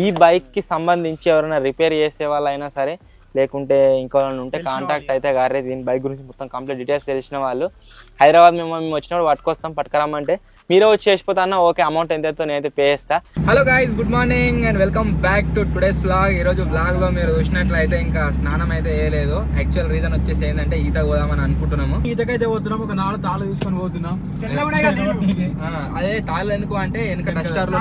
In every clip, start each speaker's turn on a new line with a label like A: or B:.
A: ఈ బైక్కి సంబంధించి ఎవరైనా రిపేర్ చేసే వాళ్ళైనా సరే లేకుంటే ఇంకోళ్ళని ఉంటే కాంటాక్ట్ అయితే గారే దీని బైక్ గురించి మొత్తం కంప్లీట్ డీటెయిల్స్ తెలిసిన వాళ్ళు హైదరాబాద్ మేము వచ్చినప్పుడు పట్టుకొరమ్మంటే మీరే వచ్చి చేసిపోతా అన్న ఓకే అమౌంట్ ఎంతైతే నేనైతే పే చేస్తా. Hello guys, good morning and welcome back to today's vlog. ఈ రోజు వ్లాగ్ లో మీరు చూసినట్లయితే ఇంకా స్నానం అయితే వేయలేదు. యాక్చువల్ రీజన్ వచ్చేసి ఏంటంటే ఈత పోదామని అనుకుంటున్నాము.
B: ఈతకైతే పోతున్నాం, ఒక 4 తాళ్ళు తీసుకొని పోతున్నాం.
A: అదే తాళ్ళు ఎందుకు అంటే వెనక డస్టర్ లో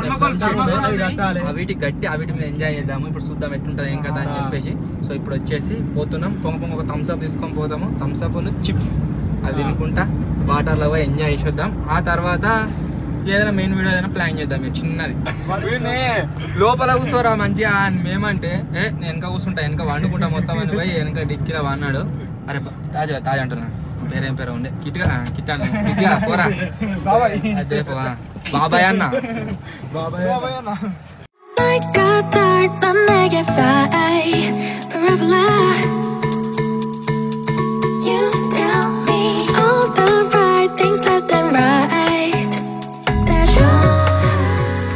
A: వీటి గట్టి వీటి మీద ఎంజాయ్ చేద్దాము. ఇప్పుడు చూద్దాం ఎట్లుంటది ఏం కదా అని చెప్పేసి సో ఇప్పుడు వచ్చేసి పోతున్నాం. పొంగ ఒక థమ్స్ అప్ తీసుకొని పోతాము. థమ్స్ అప్ చిప్స్ అది తినుకుంటా వాటర్ లో పోయి ఎంజాయ్ చేసేద్దాం. ఆ తర్వాత ఏదైనా మెయిన్ వీడియో ఏదైనా ప్లాన్ చేద్దాం చిన్నది. లోపల కూర్చోరా మంచిగా మేమంటే నేను వెనక కూర్చుంటా, వెనక వండుకుంటా మొత్తం అని పోయి వెనక డిక్కీలో వాడినాడు. అరే తాజ్ అంటున్నా పేరేం పేరు ఉండే కిట్టా పోరా అదే బాబాయ్ అన్న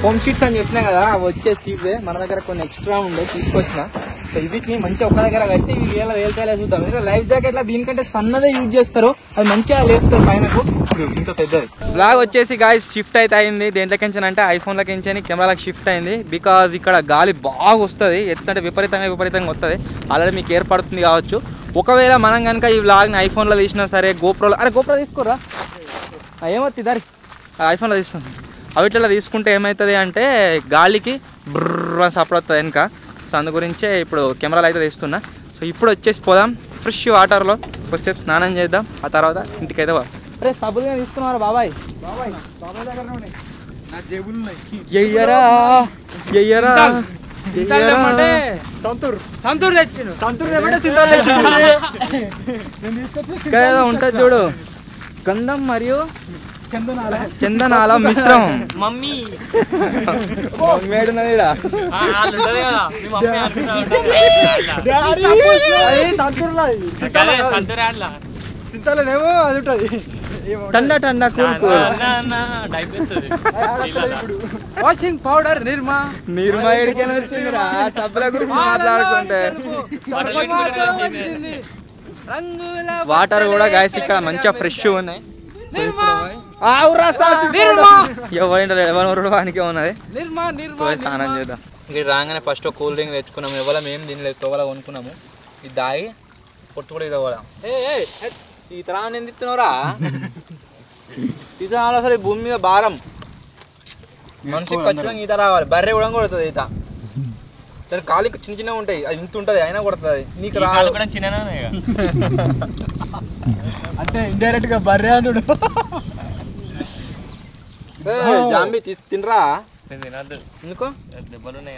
A: హోమ్ షీట్స్ అని చెప్పినా కదా, అవి వచ్చేసి ఇవే మన దగ్గర కొన్ని ఎక్స్ట్రా ఉండే తీసుకొచ్చిన. సో వీటిని మంచిగా ఒక్క దగ్గర కట్టి వేలకాయలే చూద్దాం. లైఫ్ జాకెట్ లా దీనికంటే సన్నదే యూజ్ చేస్తారు, అది మంచిగా లేపుతారు పైనకు. ఇంత పెద్దది బ్లాగ్ వచ్చేసి గాయ్స్ షిఫ్ట్ అయితే అయింది. దేంట్లోకించి అంటే ఐఫోన్ లకించి కెమెరాలకు షిఫ్ట్ అయింది. బికాజ్ ఇక్కడ గాలి బాగా వస్తుంది, ఎత్తుంటే విపరీతంగా వస్తుంది. ఆల్రెడీ మీకు ఏర్పడుతుంది కావచ్చు. ఒకవేళ మనం కనుక ఈ వ్లాగ్ని ఐఫోన్లో తీసినా సరే, గోప్రోలో గోప్రో తీసుకోరా ఏమవుతుంది దారి ఐఫోన్లో తీస్తాను. అవిట్లలో తీసుకుంటే ఏమవుతుంది అంటే గాలికి బ్రర్ సపోర్ట్ వస్తుంది వెనక. సో అందు గురించే ఇప్పుడు కెమెరాలు అయితే తీస్తున్నా. సో ఇప్పుడు వచ్చేసి పోదాం ఫ్రెష్ వాటర్లో కొద్దిసేపు స్నానం చేద్దాం. ఆ తర్వాత ఇంటికైతే అరే సబ్బులుగా తీసుకున్నారా బాబాయ్? ఎయ్యరా ఉంటుంది చూడు, గంధం మరియు చందనాల మిశ్రమం. మమ్మీ టండా వాషింగ్ పౌడర్ నిర్మా ఎడికైనా వచ్చిందిరా. సబ్బుల గురించి మాట్లాడుకుంటే వాటర్ కూడా గాయస్ ఇక్కడ మంచిగా ఫ్రెష్ ఉన్నాయి. వానికే ఉన్నది. స్నానం చేద్దాం. ఇక్కడ రాగానే ఫస్ట్ కూల్ డ్రింక్ తెచ్చుకున్నాము. ఎవరం ఏం తినలేదు, తోవల కొనుక్కున్నాము. ఇది దాగి పొట్టు కూడా ఇది కూడా ఈత రాని ఎందుకు ఇస్తున్నావురా? ఈత రావాలి అసలు. ఈ భూమి మీద భారం మనిషికి ఖచ్చితంగా ఈత రావాలి. బర్రె కూడా కొడుతుంది ఈత. దాని కాలికి చిన్న ఉంటాయి, అది ఇంత ఉంటది అయినా కొడుతుంది. నీకు రావాలి కూడా చిన్న
B: అంటే ఇండైరెక్ట్ గా బర్రె అన్నాడు.
A: జాంబీ తినరా? ఎందుకో దెబ్బలు ఉన్నాయి.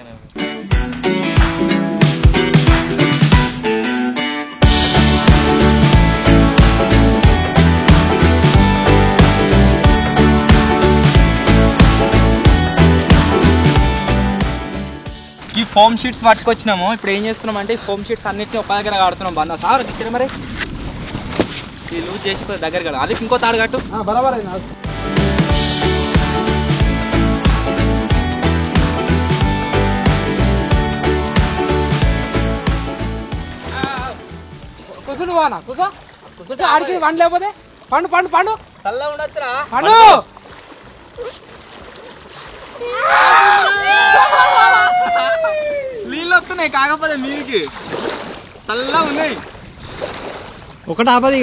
A: ఈ ఫోమ్ షీట్స్ పట్టుకొచ్చినాము. ఇప్పుడు ఏం చేస్తున్నాం అంటే ఈ ఫోమ్ షీట్స్ అన్నిటిని ఒక దగ్గర ఆడుతున్నాం. బందా సార్ ఇక్కడ మరి ఈ లూజ్ చేసి దగ్గర కదా, అది ఇంకో తాడు కట్టు.
B: బరాబర్ కూర్చుంటువానా? కూర్చో ఆడికి పండు లేకపోతే పండు
A: చల్ల ఉండొచ్చురా.
B: పండు
A: నీళ్ళు వస్తున్నాయి, కాకపోతే నీళ్ళకి చల్లగా ఉన్నాయి.
B: ఒకటి ఆపది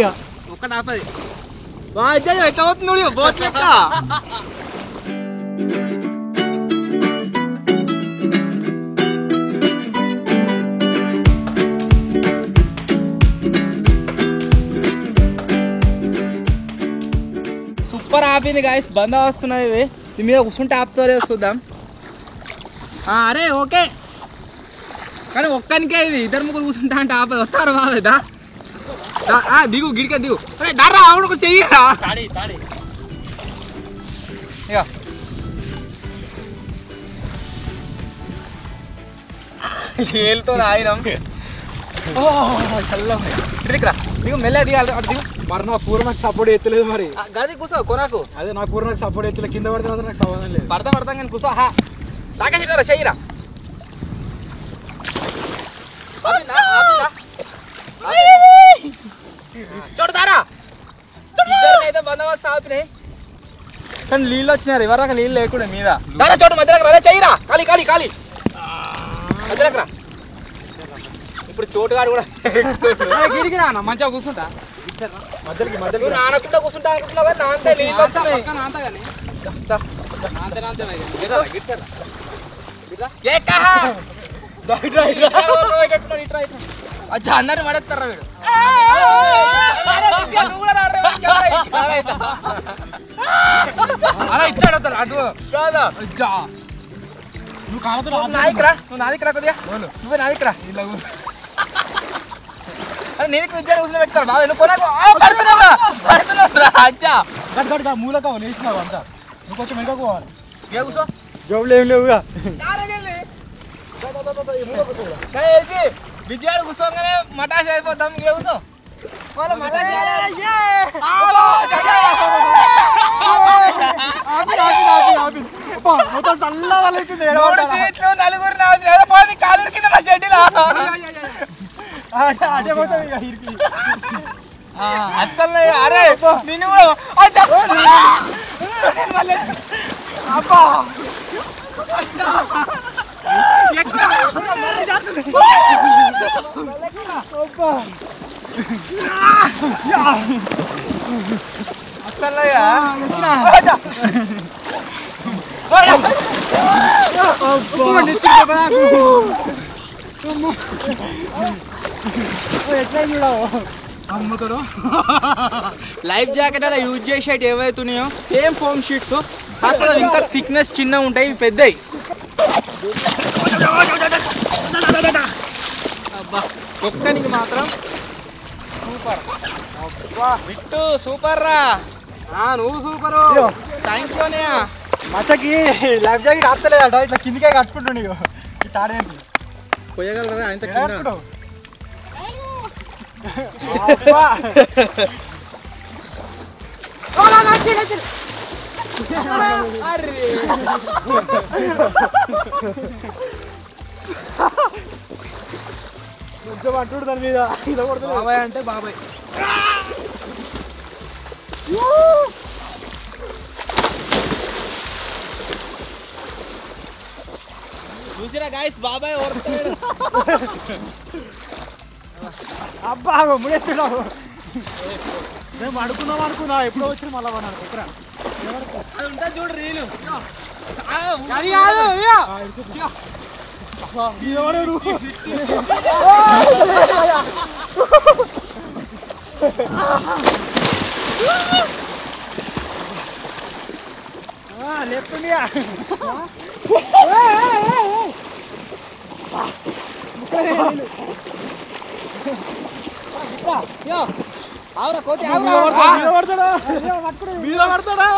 A: ఎట్లా అవుతుంది బోట్ లెక్క. సూపర్ ఆపింది గాయస్. బంద వస్తున్నది. ఇది దీని మీద కూర్చుంటే ఆపుతోలేదు చూద్దాం. అరే ఓకే, కానీ ఒక్కనికే ఇది. ఇద్దరు ముగ్గురు కూర్చుంటా అంటే ఆపదు. వస్తారు బాగా దిగు గిడిక దిగు. దారా అవును చెయ్యరా. ఏళ్ళతో ఆయిరం దిగు మెల్ల దిగాలి. అటు దిగు.
B: మరి నా కూర నాకు సపోర్ట్ ఎత్తలేదు. మరి
A: గది కూర్చో కొనాకు.
B: అదే నా కూర నాకు సపోర్ట్ ఎత్తలేదు. కింద పడితే నాకు సంబంధం లేదు.
A: పడతాం కానీ కూర్చో. దాకా చెయ్యరా. చూడతారా అయితే బందోబస్తు ఆపినాయి కానీ నీళ్ళు వచ్చినారు ఎవరాక నీళ్ళు లేకుండా మీద దారా చోటు మధ్యలోకి రా చెయ్యిరా ఖాళీ ఖాళీ ఖాళీ మధ్యలోకి రా ఇప్పుడు చోటుగాడు కూడా
B: గిరికి రానా మంచిగా కూర్చుంటా
A: మధ్యలోకి మధ్యలో నానకుండా కూర్చుంటా అనుకుంటున్నావు కానీ నాంతే నీళ్ళు వస్తున్నాయి
B: నాంతా కానీ
A: అచ్చా అందరు పడేస్తారా వీడు
B: అలా ఇచ్చాడు అటు
A: కాదా
B: నువ్వు
A: నాదికి రా కొద్దిగా నువ్వే నాదికి రా నీకు విద్య కూర్చొని పెట్టుకోరు బాబు నువ్వు కొనకు పడుతున్నావురా అచ్చా
B: మూలక లేచినావు అంతా నువ్వు కొంచెం వెనక పోవాలి
A: ఏ కూర్చో
B: జోబులు ఏం లేవుగా
A: విజయాడు కూర్చోగానే మటాష్ అయిపోతాం ఏ కూర్చో
B: మొత్తం చల్లగా వాళ్ళైతుంది
A: సీట్లు నలుగురు కాలు కింద నా షెడ్యూల్
B: అదే పోతాం ఇక ఇరికి
A: అసలు అరే నిన్ను కూడా
B: అబ్బా అమ్ముతాడు
A: లైఫ్ జాకెట్ అలా యూజ్ చేసేటి ఏవైతున్నాయో సేమ్ ఫోమ్ షీట్స్ అక్కడ ఇంకా థిక్నెస్ చిన్న ఉంటాయి ఇవి పెద్దవి ఒక్కనికి మాత్రం సూపర్ బిట్టు సూపర్ రా
B: నువ్వు సూపరు
A: థ్యాంక్ యూనే
B: మచ్చకి లైఫ్ జాకెట్ ఆస్తలేదట ఇట్లా కిందికే కట్టుకుంటుండే ఈ తాడేంటి
A: పోయగలరా ఆయన
B: కట్టుడు కొంచెం అంటుడు దాని మీద ఇలా కొడుతుంది
A: బాబాయ్ అంటే బాబాయ్ చూసిరా గాయస్ బాబాయ్ ఓడుతాడు
B: అబ్బా ముడెత్తున్నావు మేము అనుకున్నా ఎప్పుడో వచ్చి మళ్ళా ఇక్కడ
A: అది ఉంటా చూడు రీలు
B: అది కాదు ఎవరు లేపుండియా
A: ఆవురా కోతి
B: మీద పడతాడా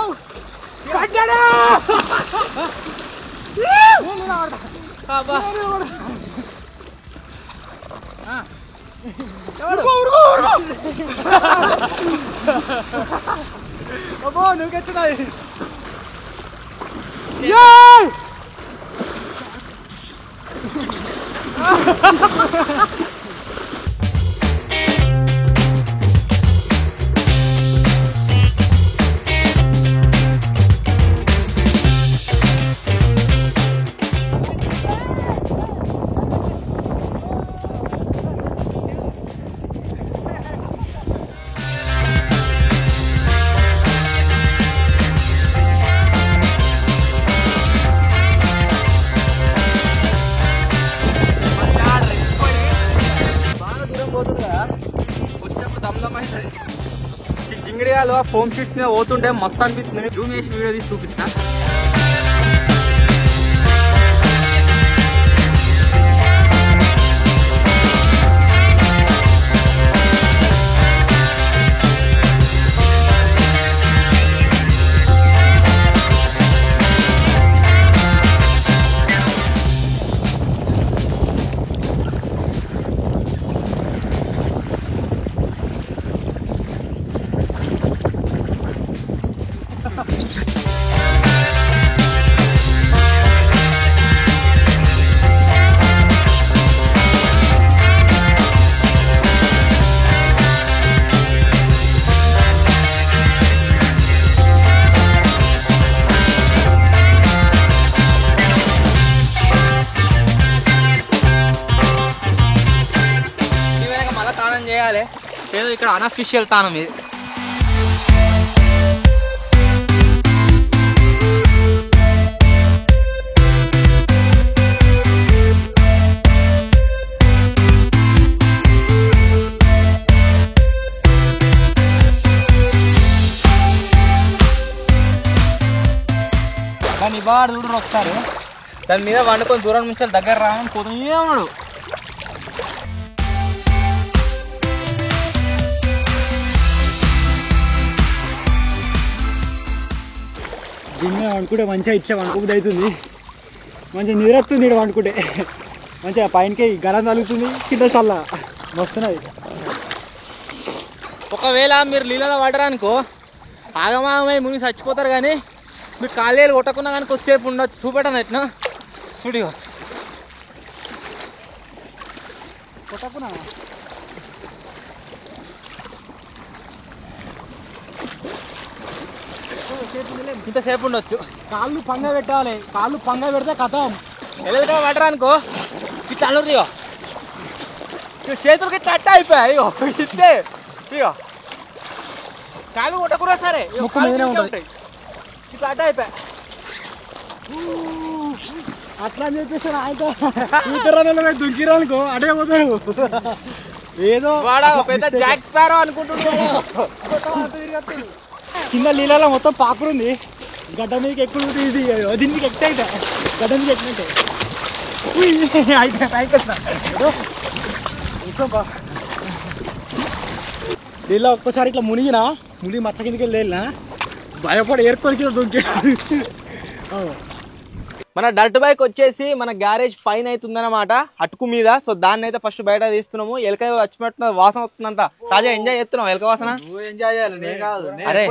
B: అబ్బో నువ్వు గెట్టున్నాయి
A: జింగిడియాలో ఫోమ్ షీట్స్ మీద పోతుంటే మస్తు అనిపిస్తుంది జూమ్ చేసి వీడియో తీసి చూపిస్తా చూడాలి, ఏదో ఇక్కడ అనఫిషియల్ తానం ఇది. దాన్ని బాగా చూడరు ఒకసారి, దాని మీద వండుకొని దూరం నుంచి దగ్గర రావని పోతూనే ఉన్నాడు.
B: దీన్ని వండుకుంటే మంచిగా ఇచ్చా వండుకుంటే అవుతుంది, మంచిగా నీరెత్తుంది ఇక్కడ వండుకుంటే, మంచిగా పైనకి గరం తగులుతుంది, కింద చల్ల వస్తున్నాయి.
A: ఒకవేళ మీరు నీళ్ళలో పడరానుకో ఆగమాగమై మునిగి చచ్చిపోతారు, కానీ మీరు కాలేలు కొట్టకుండా కానీ కొద్దిసేపు ఉండొచ్చు. చూపెట్టాను ఎట్లా చూడిగో
B: కొట్టకున్నా
A: ఇంతసేపు ఉండొచ్చు.
B: కాళ్ళు పంగ పెట్టాలి, కాళ్ళు పంగ పెడితే కథం.
A: ఎల్లగా పడరానుకో ఇట్లా అన్నారు, ఇగో చేతులకి ఇట్లా అట్ట అయిపోయాయి. ఇగో ఇస్తే ఇగో కాలు కొట్టకుండా సరే
B: ముక్కు మీదనే ఉంటుంది.
A: ఇట్లా అట్ట అయిపోయా.
B: అట్లా అని చెప్పేసి ఆయన దుంకిరానుకో అడే పోతారు. ఏదో
A: వాడా పెద్ద జాక్ స్పారో అనుకుంటున్నాడు.
B: కింద నీళ్ళలో మొత్తం పాకురుంది, గడ్డ మీదకి ఎక్కువ ఇది దీనికి ఎక్కితే అయితే గడ్డ మీద ఎక్కినట్టే నీళ్ళ ఒక్కసారి ఇట్లా మునిగినా మునిగి మచ్చ కిందకి వెళ్ళినా భయపడి ఏర్కొని కింద దుంకి.
A: మన డర్ట్ బైక్ వచ్చేసి మన గ్యారేజ్ పైన అవుతుందన్నమాట, అటుకు మీద. సో దాన్ని అయితే ఫస్ట్ బయట తీస్తున్నాము. ఎలక వచ్చినట్టు వాసన వస్తుందంట. తాజా ఎంజాయ్ చేస్తున్నావు ఎలక వాసన? అరే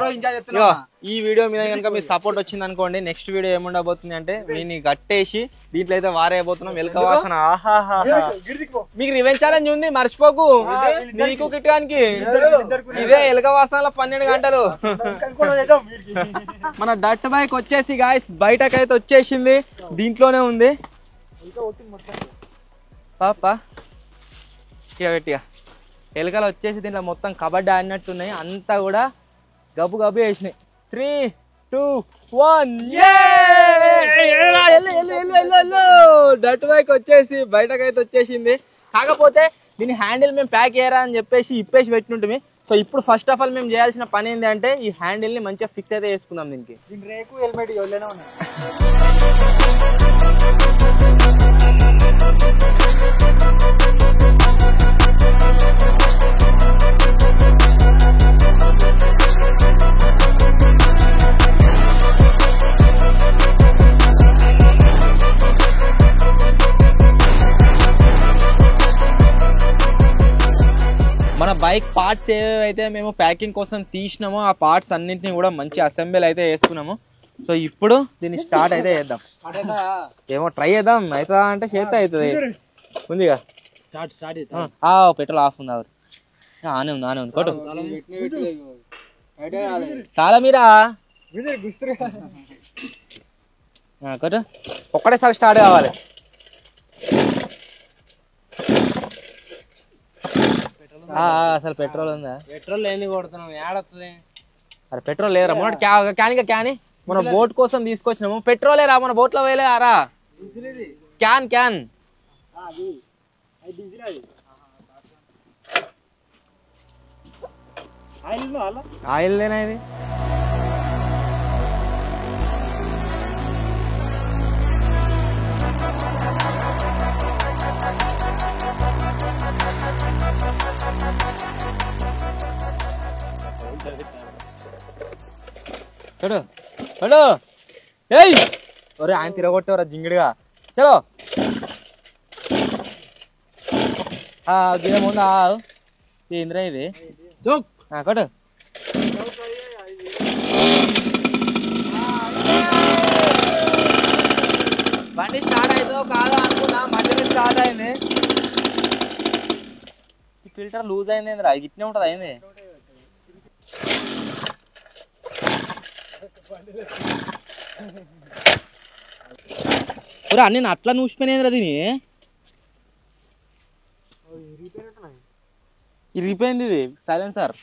A: ఈ వీడియో మీద కనుక మీ సపోర్ట్ వచ్చింది అనుకోండి, నెక్స్ట్ వీడియో ఏముండబోతుంది అంటే దీన్ని గట్టేసి దీంట్లో అయితే వారేయబోతున్నాం ఎలక వాసన. ఆహాహా, మీకు రివెంజ్ ఛాలెంజ్ ఉంది, మర్చిపోకు. నీకు కిట్టానికి ఇదే ఎలక వాసనలో 12 గంటలు. మన డర్ట్ బైక్ వచ్చేసి గాయస్ బయటకైతే వచ్చేసింది, దీంట్లోనే ఉంది పాప. ఇక పెట్టిగా ఎలకలు వచ్చేసి దీంట్లో మొత్తం కబడ్డీ ఆడినట్టున్నాయి, అంతా కూడా గబ్బు గబ్బు వేసినాయి. 3, 2, 1 డర్ట్ బైక్ వచ్చేసి బయటకైతే వచ్చేసింది. కాకపోతే దీని హ్యాండిల్ మేము ప్యాక్ చేయరా అని చెప్పేసి ఇప్పేసి పెట్టినట్టు. సో ఇప్పుడు ఫస్ట్ ఆఫ్ ఆల్ మేము చేయాల్సిన పని ఏంటి అంటే ఈ హ్యాండిల్ ని మంచిగా ఫిక్స్ అయితే చేసుకుందాం. దీనికి
B: రేకు హెల్మెట్ ఎవరైనా ఉన్నాయి.
A: మన బైక్ పార్ట్స్ ఏవైతే మేము ప్యాకింగ్ కోసం తీసినామో ఆ పార్ట్స్ అన్నింటినీ కూడా మంచి అసెంబ్లీ అయితే వేసుకున్నాము. సో ఇప్పుడు దీన్ని స్టార్ట్ అయితే చేద్దాం. ఏమో ట్రై చేద్దాం, అవుతుందా అంటే చేస్తే అవుతుంది. ఉందిగా పెట్రోల్ ఆఫ్ ఉంది. అవరు ఆనే ఉంది కొట్టు చాలా మీరా కొట్టు. ఒక్కటేసారి స్టార్ట్ కావాలి. అసలు పెట్రోల్ ఉందా? పెట్రోల్ ఏంది కొడుతున్నాం ఏడొస్తుంది? అరే పెట్రోల్ లేరా? మొన్న క్యాన్ మన బోట్ కోసం తీసుకొచ్చినాము. పెట్రోల్ లేరా? మన బోట్ లో వేయలేరా? క్యాన్ ఆయిల్ లేనా ఇది? చూడు చూడు. ఏయ్ ఒరే ఆయన తిరగొట్టేవరా జింగిడిగా. చలో ముందు ఏంద్రా ఇది కొట్టు. బండి స్టార్ట్ అవుతుందో కాదో అనుకున్నా, మధ్యలో స్టార్ట్ అయింది. ఈ ఫిల్టర్ లూజ్ అయింది ఏంద్రా? ఇట్నే ఉంటది అయింది. అన్ని అట్లా నూసిపోయినాయిరా దీని. ఇరిగిపోయింది ఇది సైలెన్సర్.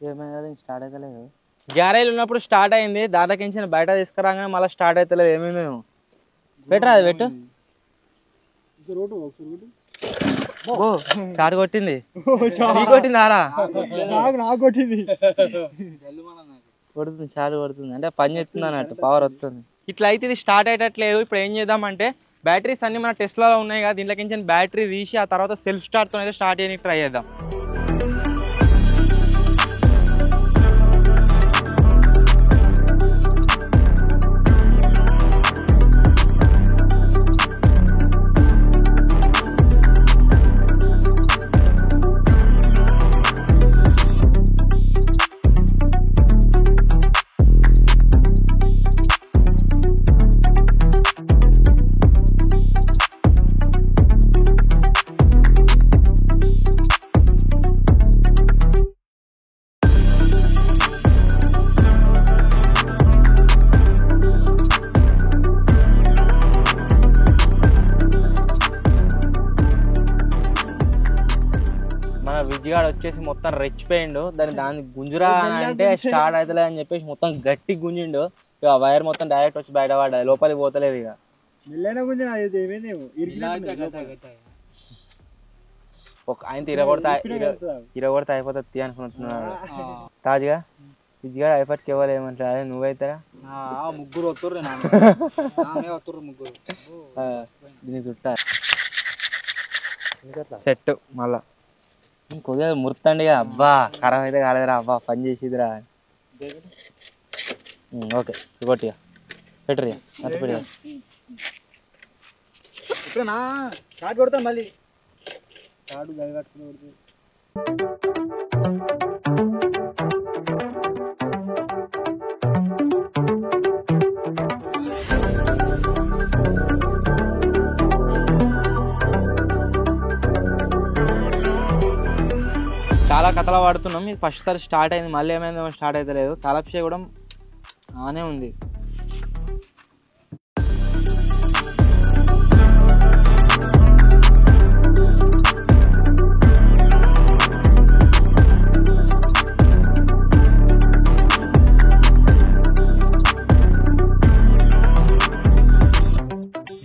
A: ఏమైనా స్టార్ట్ అవుతలేదు. గ్యారేజ్ ఉన్నప్పుడు స్టార్ట్ అయింది, దాదాకించిన బయట తీసుకురాగానే మళ్ళీ స్టార్ట్ అవుతలేదు. ఏమైంది పెట్టరా అది పెట్టు. స్టార్ట్ కొట్టింది కొట్టింది ఆరా
B: కొట్టింది
A: కొడుతుంది చాలు కొడుతుంది అంటే పని చేస్తుంది అన్నట్టు, పవర్ వస్తుంది. ఇట్లా అయితే ఇది స్టార్ట్ అయ్యేటట్లేదు. ఇప్పుడు ఏం చేద్దామంటే బ్యాటరీస్ అన్ని మన టెస్లాలో ఉన్నాయి కదా, దీంట్లోకి బ్యాటరీ తీసి ఆ తర్వాత సెల్ఫ్ స్టార్ట్తో అయితే స్టార్ట్ చేయడానికి ట్రై చేద్దాం. విజ్జిగాడు వచ్చేసి మొత్తం రెచ్చిపోయిండు. దాన్ని గుంజురా అంటే స్టార్ట్ అవుతలే అని చెప్పేసి మొత్తం గట్టి గుంజిండు. ఇక వైర్ మొత్తం డైరెక్ట్ వచ్చి బయట పడ్డది, లోపలికి పోతలేదు. ఇక ఒక ఆయన ఇరగొడతా అయిపోతుంది అనుకుంటున్నాడు రాజుగా. విజ్జిగాడు అయిపోయి ఎవరు ఏమంటారు, అదే నువ్వైతారా
B: ముగ్గురు వస్తారు
A: దీన్ని చుట్టా సెట్ మళ్ళా కొద్దిగా ముర్తండిగా. అబ్బా ఖరాబ్ అయితే కాలేదురా, అబ్బా పని చేసిదిరా. ఓకే కొట్టిగా పెట్టరు అట్టు పెడిగా
B: స్టార్ట్ కొడతాం మళ్ళీ స్టార్ట్ గది కట్టుకుని కొడుతుంది.
A: చాలా కథలు వాడుతున్నాం. ఇది ఫస్ట్ సారి స్టార్ట్ అయింది, మళ్ళీ ఏమైందో స్టార్ట్ అయితే లేదు. తలపు చేయడం ఆనే ఉంది.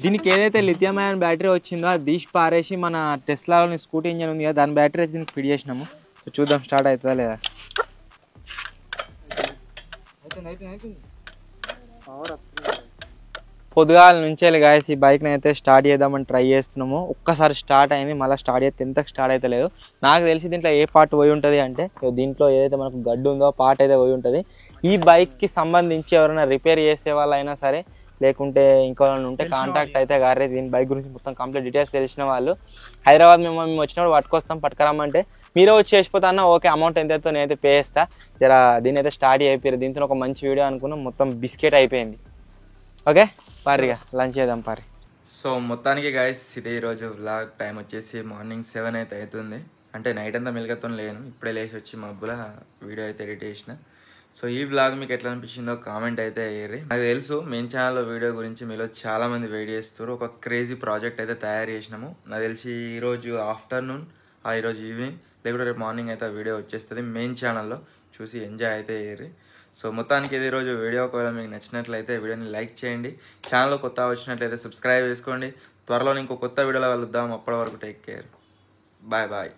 A: దీనికి ఏదైతే లిథియం అయాన్ బ్యాటరీ వచ్చిందో అది తీసి పారేసి మన టెస్లాలోని స్కూటీ ఇంజన్ ఉంది కదా, దాని బ్యాటరీ అయితే దీనికి ఫిట్ చేసినాము. చూద్దాం స్టార్ట్ అవుతుందా లేదా. పొద్దుగాల నుంచే గాయస్ ఈ బైక్ని అయితే స్టార్ట్ చేద్దామని ట్రై చేస్తున్నాము. ఒక్కసారి స్టార్ట్ అయింది, మళ్ళీ స్టార్ట్ చేస్తే ఎంతకు స్టార్ట్ అయితే లేదు. నాకు తెలిసి దీంట్లో ఏ పార్ట్ పోయి ఉంటుంది అంటే, దీంట్లో ఏదైతే మనకు గడ్డు ఉందో పార్ట్ అయితే పోయి ఉంటుంది. ఈ బైక్కి సంబంధించి ఎవరైనా రిపేర్ చేసే వాళ్ళైనా సరే, లేకుంటే ఇంకోళ్ళని ఉంటే కాంటాక్ట్ అయితే గారే. దీని బైక్ గురించి మొత్తం కంప్లీట్ డీటెయిల్స్ తెలిసిన వాళ్ళు హైదరాబాద్ మేము వచ్చినప్పుడు పట్టుకొరమ్మంటే మీరే వచ్చి చేసిపోతా అన్న ఓకే, అమౌంట్ ఎంతైతే నేనైతే పే చేస్తా. జర దీని అయితే స్టార్ట్ అయిపోయారు. దీంతో ఒక మంచి వీడియో అనుకున్నాం, మొత్తం బిస్కెట్ అయిపోయింది. ఓకే పారిగా లంచ్ చేద్దాం పారి. సో మొత్తానికి గాయస్ ఇదే ఈరోజు వ్లాగ్. టైం వచ్చేసి మార్నింగ్ 7 అయితే అవుతుంది. అంటే నైట్ అంతా మెలకతో లేను, ఇప్పుడే లేచి వచ్చి మబ్బుల వీడియో అయితే ఎడిట్ చేసిన. సో ఈ వ్లాగ్ మీకు ఎట్లా అనిపించిందో కామెంట్ అయితే అయ్యారు. నాకు తెలుసు మెయిన్ ఛానల్లో వీడియో గురించి మీలో చాలా మంది వెయిట్ చేస్తారు. ఒక క్రేజీ ప్రాజెక్ట్ అయితే తయారు చేసినాము. నాకు తెలిసి ఈరోజు ఆఫ్టర్నూన్ ఈరోజు ఈవినింగ్ లేకుంటే రేపు మార్నింగ్ అయితే ఆ వీడియో వచ్చేస్తుంది మెయిన్ ఛానల్లో. చూసి ఎంజాయ్ అయితే అయ్యారు. సో మొత్తానికి ఇది ఈరోజు వీడియో ఒకవేళ మీకు నచ్చినట్లయితే వీడియోని లైక్ చేయండి. ఛానల్లో కొత్త వచ్చినట్లయితే సబ్స్క్రైబ్ చేసుకోండి. త్వరలో ఇంకో కొత్త వీడియోలో కలుద్దాం. అప్పటి వరకు టేక్ కేర్, బాయ్ బాయ్.